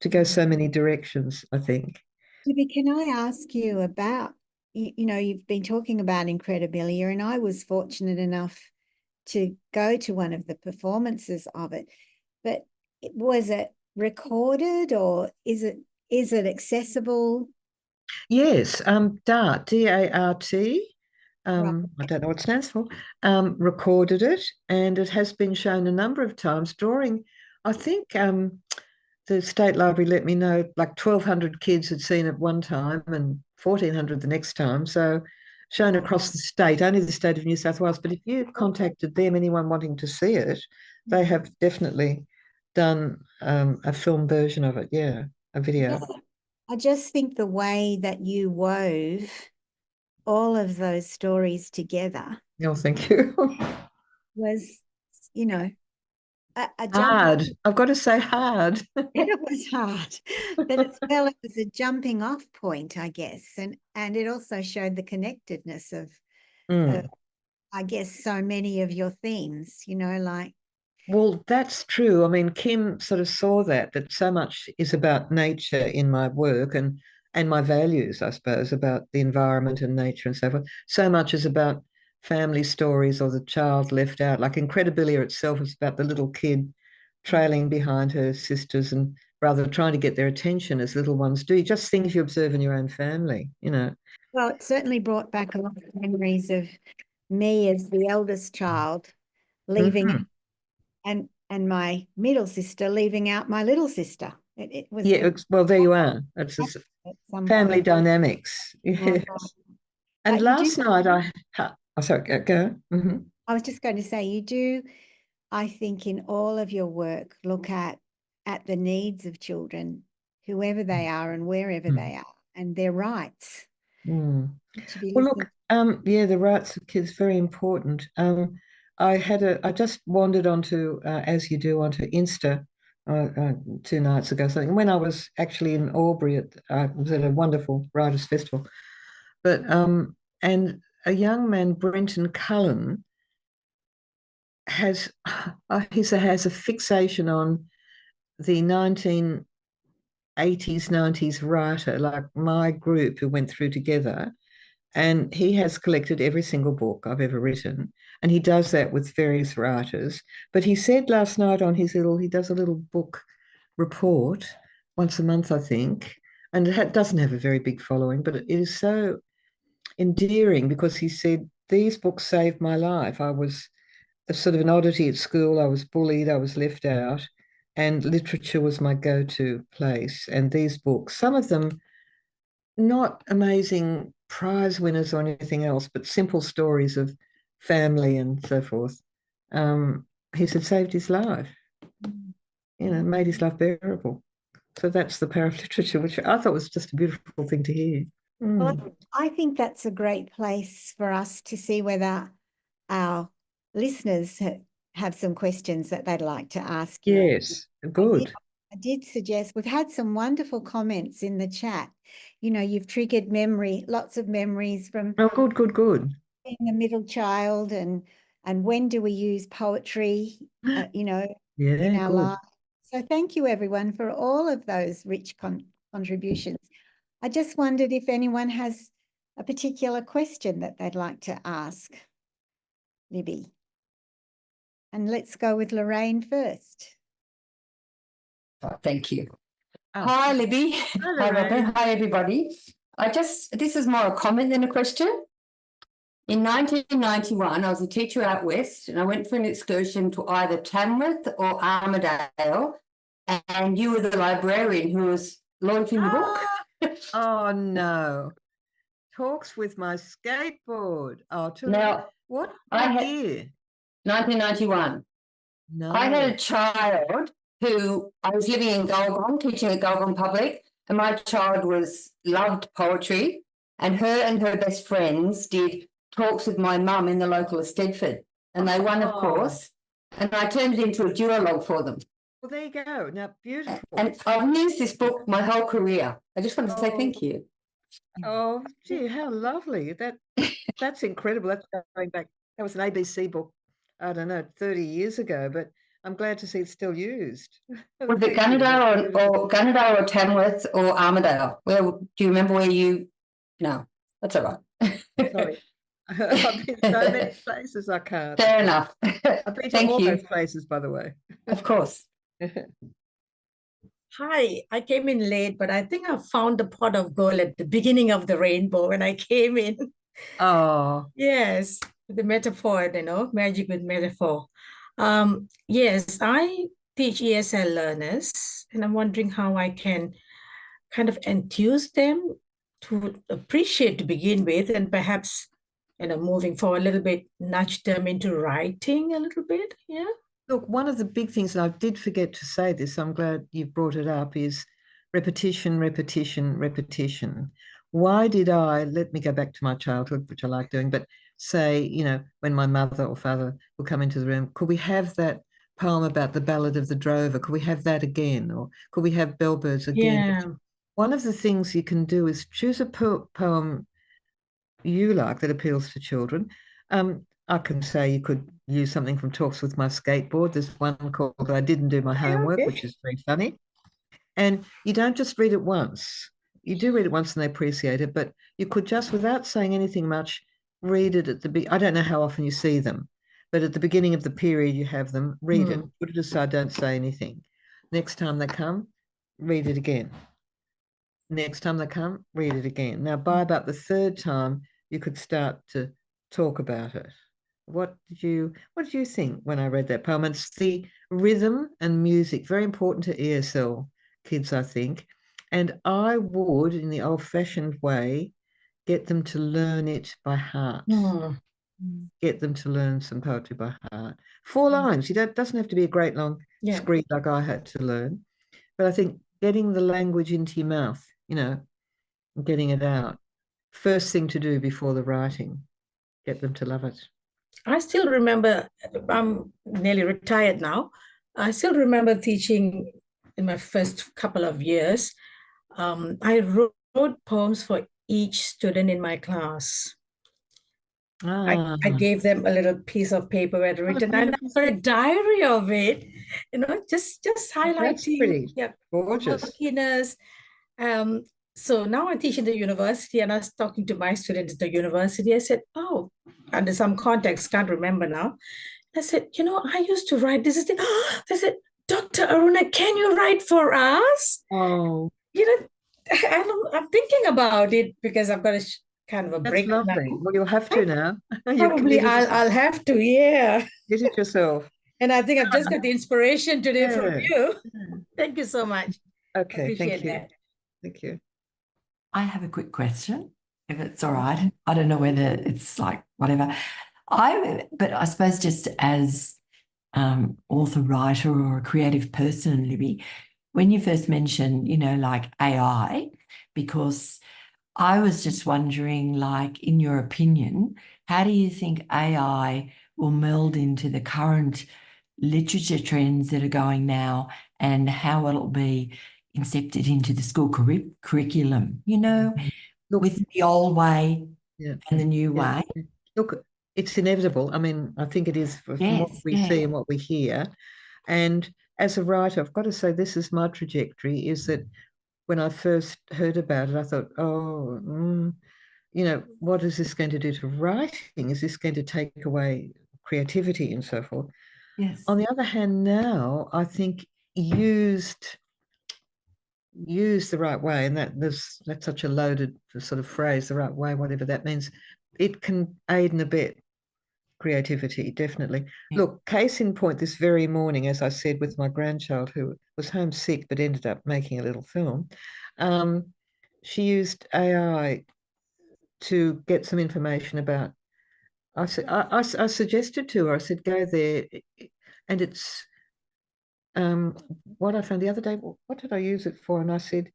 to go so many directions, I think. Libby, can I ask you about, you've been talking about Incredibilia, and I was fortunate enough to go to one of the performances of it, but was it recorded, or is it accessible? Yes, DART, D-A-R-T, Right. I don't know what it stands for, recorded it, and it has been shown a number of times, drawing, I think, the State Library let me know like 1,200 kids had seen it one time and 1,400 the next time. So shown across the state, only the state of New South Wales. But if you contacted them, anyone wanting to see it, they have definitely done a film version of it. Yeah, a video. I just think the way that you wove all of those stories together Oh, thank you. was, you know, a Hard. I've got to say hard. It was hard, but as well, it was a jumping off point, I guess, and it also showed the connectedness of, I guess, so many of your themes. You know, like. Well, that's true. I mean, Kim sort of saw that so much is about nature in my work and my values, I suppose, about the environment and nature and so forth. So much is about family stories or the child left out. Like Incredibilia itself is about the little kid trailing behind her sisters and rather trying to get their attention as little ones do. Just things you observe in your own family, you know. Well, it certainly brought back a lot of memories of me as the eldest child leaving and my middle sister leaving out my little sister. It was well, there you are. It's just family dynamics. Yes. And last night sorry, go. I was just going to say, you do, I think, in all of your work, look at the needs of children, whoever they are and wherever they are, and their rights. Well, look, the rights of kids very important. I just wandered onto, as you do, onto Insta 2 nights ago, something. When I was actually in Albury, I was at a wonderful writers' festival, but and a young man, Brenton Cullen, has a fixation on the 1980s, 90s writer, like my group who went through together. And he has collected every single book I've ever written. And he does that with various writers. But he said last night on he does a little book report once a month, I think. And it doesn't have a very big following, but it is so endearing because he said, these books saved my life. I was a sort of an oddity at school. I was bullied. I was left out. And literature was my go-to place. And these books, some of them not amazing prize winners or anything else, but simple stories of family and so forth. He said saved his life, made his life bearable. So that's the power of literature, which I thought was just a beautiful thing to hear. Well, I think that's a great place for us to see whether our listeners have some questions that they'd like to ask you. Yes, good. I did suggest, we've had some wonderful comments in the chat. You know, you've triggered lots of memories from good. being a middle child and when do we use poetry, in our life. So thank you, everyone, for all of those rich contributions. I just wondered if anyone has a particular question that they'd like to ask Libby. And let's go with Lorraine first. Oh, thank you. Hi, Libby. Hi, Robin. Hi, everybody. This is more a comment than a question. In 1991, I was a teacher out west and I went for an excursion to either Tamworth or Armidale, and you were the librarian who was launching the book. Oh, no. Talks with my skateboard. Oh, now, what year? 1991. No. I had a child who I was living in Gulgong, teaching at Gulgong Public, and my child loved poetry, and her best friends did talks with my mum in the local Eisteddfod, and they won, of course, and I turned it into a duologue for them. Well, there you go. Now, beautiful. And I've used this book my whole career. I just want to say thank you. Oh, gee, how lovely. That's incredible. That's going back. That was an ABC book, I don't know, 30 years ago, but I'm glad to see it's still used. Was it Gunnedah or Tamworth or Armidale? Do you remember where you... No, that's all right. Sorry. I've been so many places I can't. Fair enough. I've been to all those places, by the way. Of course. Hi, I came in late, but I think I found the pot of gold at the beginning of the rainbow when I came in. Oh. Yes, the metaphor, magic with metaphor. Yes, I teach ESL learners, and I'm wondering how I can kind of enthuse them to appreciate to begin with, and perhaps, moving forward a little bit, nudge them into writing a little bit. Yeah. Look, one of the big things, and I did forget to say this, I'm glad you brought it up, is repetition, repetition, repetition. Why did I, let me go back to my childhood, which I like doing, but say, when my mother or father would come into the room, could we have that poem about the Ballad of the Drover? Could we have that again? Or could we have Bellbirds again? Yeah. One of the things you can do is choose a poem you like that appeals to children. I can say you could use something from Talks with My Skateboard. There's one called I Didn't Do My Homework, which is very funny. And you don't just read it once. You do read it once and they appreciate it, but you could just, without saying anything much, read it at I don't know how often you see them, but at the beginning of the period you have them, read it, put it aside, don't say anything. Next time they come, read it again. Next time they come, read it again. Now, by about the third time, you could start to talk about it. What did you think when I read that poem? It's the rhythm and music, very important to ESL kids, I think. And I would, in the old-fashioned way, get them to learn it by heart. Get them to learn some poetry by heart. 4 lines. It doesn't have to be a great long screed like I had to learn. But I think getting the language into your mouth, getting it out. First thing to do before the writing. Get them to love it. I still remember, I'm nearly retired now. I still remember teaching in my first couple of years. I wrote poems for each student in my class. I gave them a little piece of paper where I'd written, and I've got a diary of it, just highlighting. That's gorgeous. So now I teach in the university, and I was talking to my students at the university. I said, under some context, can't remember now. I said, I used to write. This is the. They said, Dr. Aruna, can you write for us? Oh. I'm thinking about it because I've got a kind of a break. That's lovely. Well, you'll have to now. Probably I'll have to, yeah. Get it yourself. And I think I've just got the inspiration today from you. Thank you so much. Okay, thank you. Thank you. I have a quick question, if it's all right. I don't know whether it's like whatever. But I suppose just as author, writer, or a creative person, Libby, when you first mentioned, like AI, because I was just wondering, like, in your opinion, how do you think AI will meld into the current literature trends that are going now, and how it'll be incepted into the school curriculum, Look, with the old way and the new way? Look, it's inevitable. I mean, I think it is from what we see and what we hear. And as a writer, I've got to say, this is my trajectory, is that when I first heard about it, I thought, what is this going to do to writing? Is this going to take away creativity and so forth? Yes. On the other hand, now I think used the right way, and that's such a loaded sort of phrase, the right way, whatever that means, it can aid and abet creativity, definitely. Look, case in point, this very morning, as I said, with my grandchild who was homesick but ended up making a little film, she used AI to get some information about. I suggested to her, I said, go there, and it's what I found the other day. What did I use it for? And I said,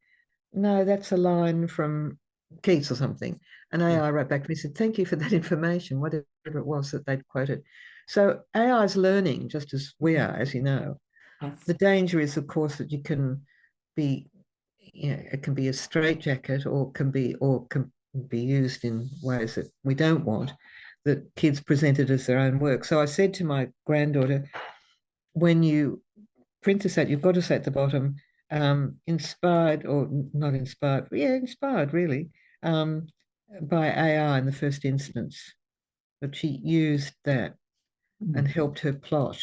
no, that's a line from Keats or something. And AI wrote back to me and said, thank you for that information, whatever it was that they'd quoted. So AI is learning just as we are, as you know. Yes. The danger is, of course, that you can be, it can be a straitjacket, or can be used in ways that we don't want, that kids present it as their own work. So I said to my granddaughter, when you print this out, you've got to say at the bottom, inspired, or not inspired, inspired really, by AI in the first instance. But she used that and helped her plot.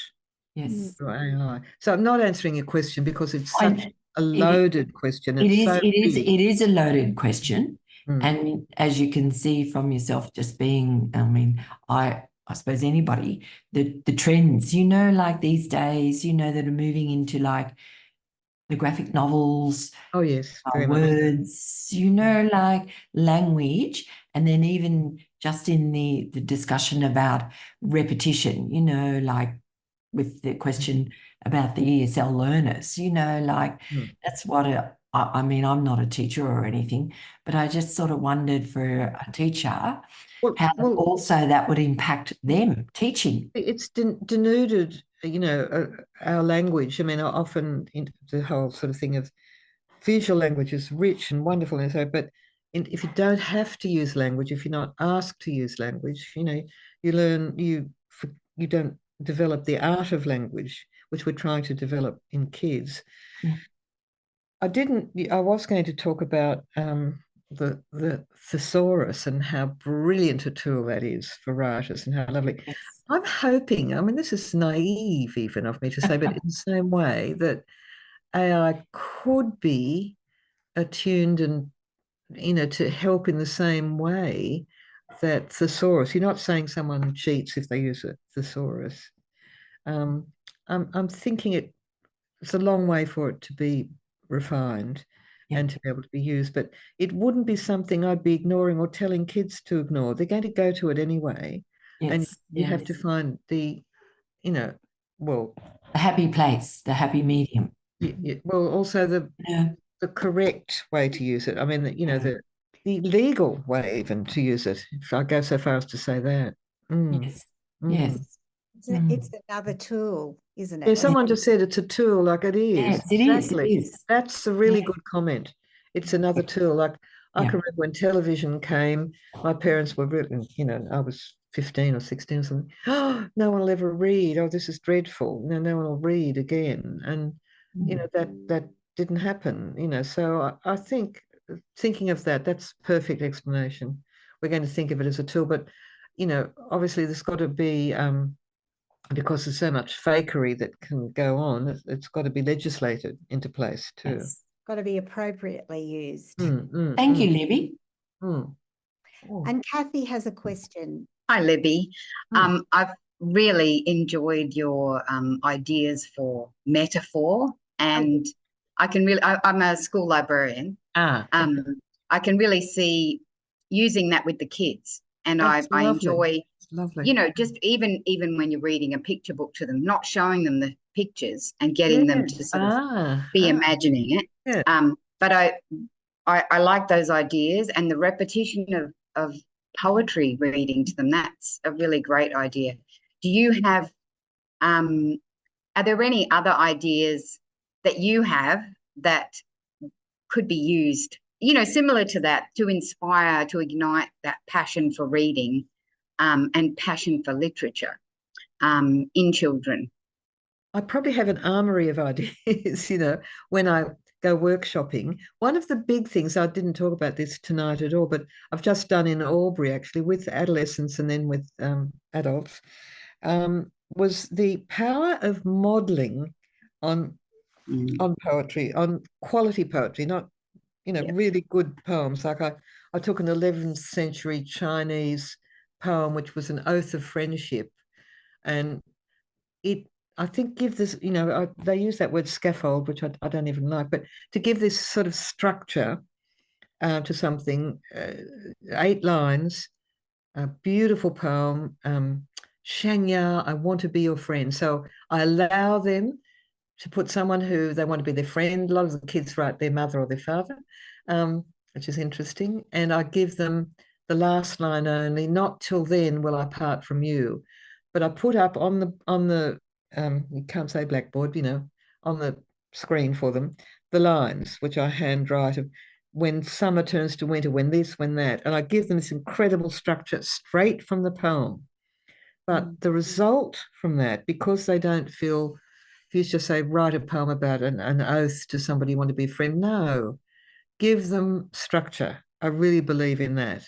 Yes. Through AI. So I'm not answering your question because it's such a loaded question. It is a loaded question. Mm. And as you can see from yourself, just being, I mean, I I suppose anybody, the trends, like these days, that are moving into like the graphic novels, Oh, yes, very much. words, like language, and then even just in the discussion about repetition, like with the question about the ESL learners, like that's what I mean, I'm not a teacher or anything, but I just sort of wondered for a teacher how also that would impact them teaching. It's denuded, our language. I mean, often the whole sort of thing of visual language is rich and wonderful, and so, but if you don't have to use language, if you're not asked to use language, you learn, you don't develop the art of language, which we're trying to develop in kids. Yeah. I was going to talk about the thesaurus and how brilliant a tool that is for writers and how lovely. Yes. I'm hoping, I mean, this is naive even of me to say, but in the same way that AI could be attuned and, to help in the same way that thesaurus. You're not saying someone cheats if they use a thesaurus. I'm thinking it's a long way for it to be refined and to be able to be used, but it wouldn't be something I'd be ignoring or telling kids to ignore. They're going to go to it anyway. Yes. And you have to find the, the happy place, the happy medium. Well, also the correct way to use it. I mean, the legal way even to use it, if I go so far as to say that. Yes. Yes. It's another tool, isn't it? Yeah, someone just said it's a tool, like it is. Yes, exactly. It is. That's a really good comment. It's another tool. Like I can remember when television came, my parents were really, I was 15 or 16 or something. Oh, no one will ever read. Oh, this is dreadful. No one will read again. And, that didn't happen, So I think thinking of that's perfect explanation. We're going to think of it as a tool, but, obviously there's got to be, because there's so much fakery that can go on, it's got to be legislated into place too. It's got to be appropriately used. Thank you, Libby. And Kathy has a question. Hi, Libby. I've really enjoyed your ideas for metaphor, and I'm a school librarian. I can really see using that with the kids, and I enjoy, just even when you're reading a picture book to them, not showing them the pictures and getting them to sort of be imagining it. But I like those ideas, and the repetition of poetry reading to them. That's a really great idea. Do you have, are there any other ideas that you have that could be used, similar to that, to inspire, to ignite that passion for reading and passion for literature in children? I probably have an armory of ideas, when I go workshopping. One of the big things, I didn't talk about this tonight at all, but I've just done in Albury actually with adolescents and then with adults, was the power of modeling on poetry, on quality poetry, not, really good poems. Like I took an 11th century Chinese poem, which was an oath of friendship. And I think give this, they use that word scaffold, which I don't even like, but to give this sort of structure to something, 8 lines, a beautiful poem, Shanya, I want to be your friend. So I allow them to put someone who they want to be their friend. A lot of the kids write their mother or their father, which is interesting. And I give them the last line only, not till then will I part from you. But I put up on the you can't say blackboard, on the screen for them, the lines, which I handwrite of when summer turns to winter, when this, when that. And I give them this incredible structure straight from the poem. But the result from that, because they don't feel, if you just say, write a poem about an oath to somebody you want to be a friend, no, give them structure. I really believe in that.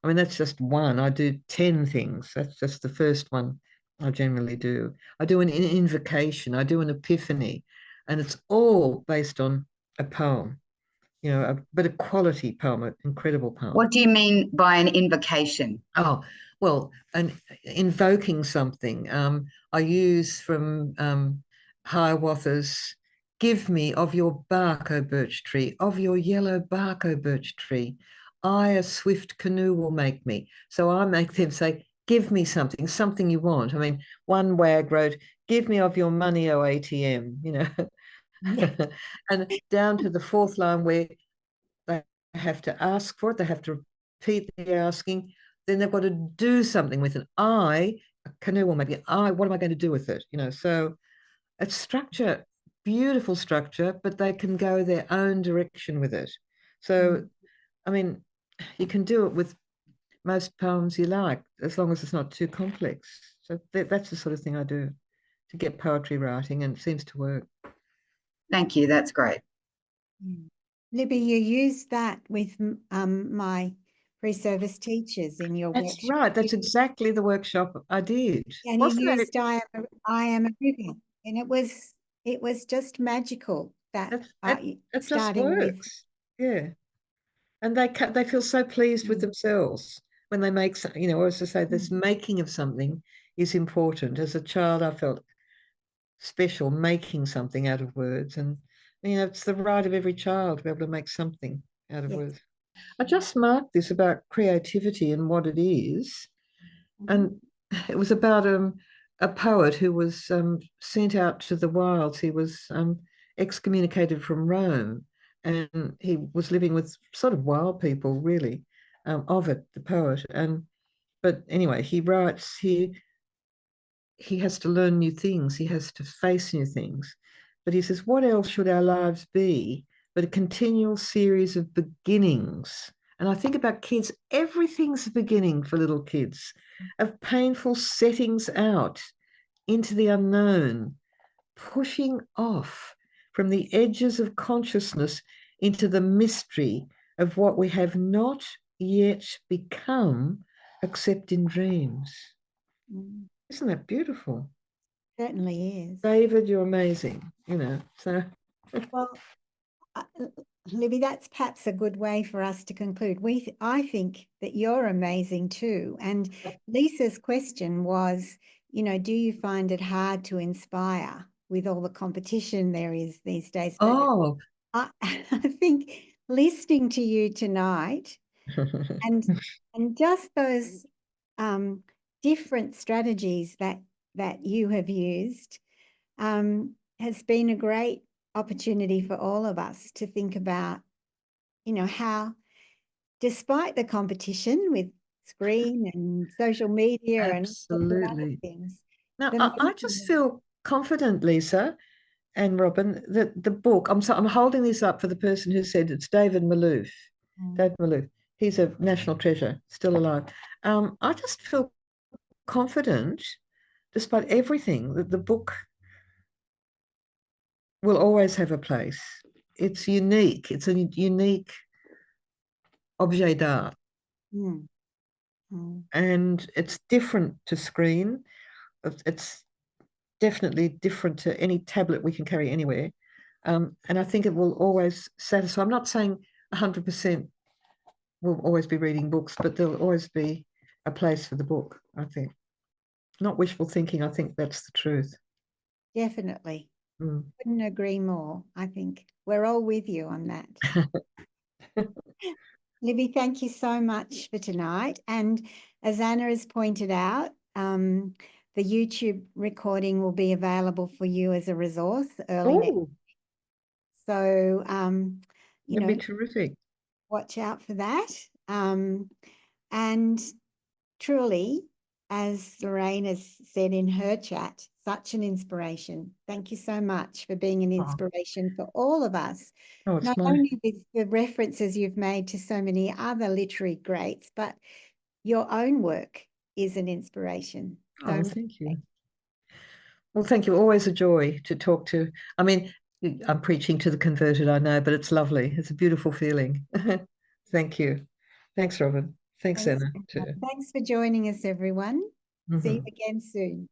I mean, that's just one. I do 10 things. That's just the first one I generally do. I do an invocation. I do an epiphany. And it's all based on a poem, but a quality poem, an incredible poem. What do you mean by an invocation? Oh, well, and invoking something. I use from Hiawatha's, give me of your bark, O birch tree, of your yellow bark, O birch tree. I a swift canoe will make me. So I make them say, give me something you want. I mean, one wag wrote, give me of your money, O ATM, you know. And down to the fourth line where they have to ask for it, they have to repeat the asking, then they've got to do something with it. A canoe will make it. What am I going to do with it? You know, so it's structure, beautiful structure, but they can go their own direction with it. So, I mean, you can do it with most poems you like, as long as it's not too complex. So that's the sort of thing I do to get poetry writing, and it seems to work. Thank you. That's great. Libby, you used that with my pre-service teachers in your That's workshop. right. That's exactly the workshop I did. And you used I am a river, and it was just magical that it just starting with. works. Yeah. And they feel so pleased with themselves when they make something, you know, or as I say, this making of something is important. As a child, I felt special making something out of words. And, you know, it's the right of every child to be able to make something out of words. I just marked this about creativity and what it is. And it was about a poet who was sent out to the wilds. He was excommunicated from Rome, and he was living with sort of wild people, really, Ovid, the poet. But anyway, he writes here, he has to learn new things, he has to face new things. But he says, what else should our lives be but a continual series of beginnings? And I think about kids, everything's a beginning for little kids, of painful settings out into the unknown, pushing off from the edges of consciousness into the mystery of what we have not yet become except in dreams. Isn't that beautiful? Certainly is. David, you're amazing, you know. So, well, Libby, that's perhaps a good way for us to conclude. I think that you're amazing too. And Lisa's question was, you know, do you find it hard to inspire with all the competition there is these days? Oh, I think listening to you tonight and just those different strategies that you have used has been a great opportunity for all of us to think about, you know, how despite the competition with screen and social media and other things. Now, I just feel confident, Lisa and Robin, that the book, I'm holding this up for the person who said it's David Malouf. David Malouf. He's a national treasure, still alive. I just feel confident, despite everything, that the book will always have a place. It's unique. It's a unique objet d'art. And it's different to screen. It's definitely different to any tablet we can carry anywhere. And I think it will always satisfy. I'm not saying 100% we'll always be reading books, but there'll always be a place for the book, I think. Not wishful thinking. I think that's the truth. Definitely. Couldn't agree more. I think we're all with you on that. Libby, thank you so much for tonight. And as Anna has pointed out, the YouTube recording will be available for you as a resource early next week. So, you know, that'd be terrific. Watch out for that. And truly, as Lorraine has said in her chat, such an inspiration. Thank you so much for being an inspiration for all of us. Not only with the references you've made to so many other literary greats, but your own work is an inspiration. So thank you. Well, thank you. Always a joy to talk to. I mean, I'm preaching to the converted, I know, but it's lovely. It's a beautiful feeling. Thank you. Thanks, Robin. Thanks, Anna. Too. Thanks for joining us, everyone. See you again soon.